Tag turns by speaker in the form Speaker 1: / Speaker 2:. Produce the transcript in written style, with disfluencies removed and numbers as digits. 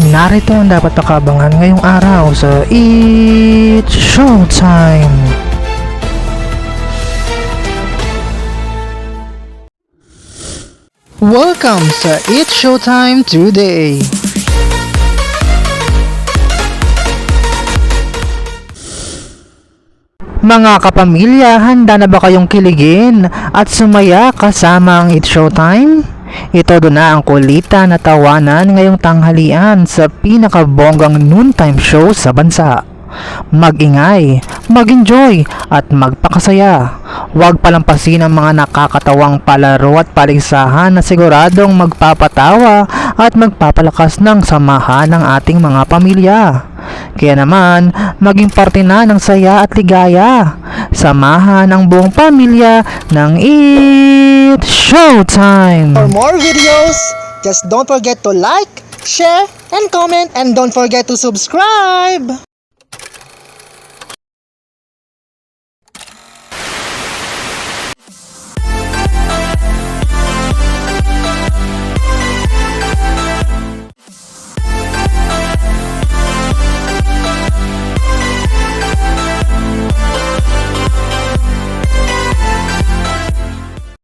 Speaker 1: Narito ang dapat pakabangan ngayong araw sa It's Showtime! Welcome sa It's Showtime today! Mga kapamilya, handa na ba kayong kiligin at sumaya kasama ang It's Showtime? Ito doon na ang kulitan na tawanan ngayong tanghalian sa pinakabonggang noontime show sa bansa. Mag-ingay, mag-enjoy at magpakasaya. Huwag palampasin ang mga nakakatawang palaro at paligsahan na siguradong magpapatawa at magpapalakas ng samahan ng ating mga pamilya. Kaya naman, maging parte na ng saya at ligaya. Samahan ang buong pamilya ng It's Showtime!
Speaker 2: For more videos, just don't forget to like, share, and comment, and don't forget to subscribe!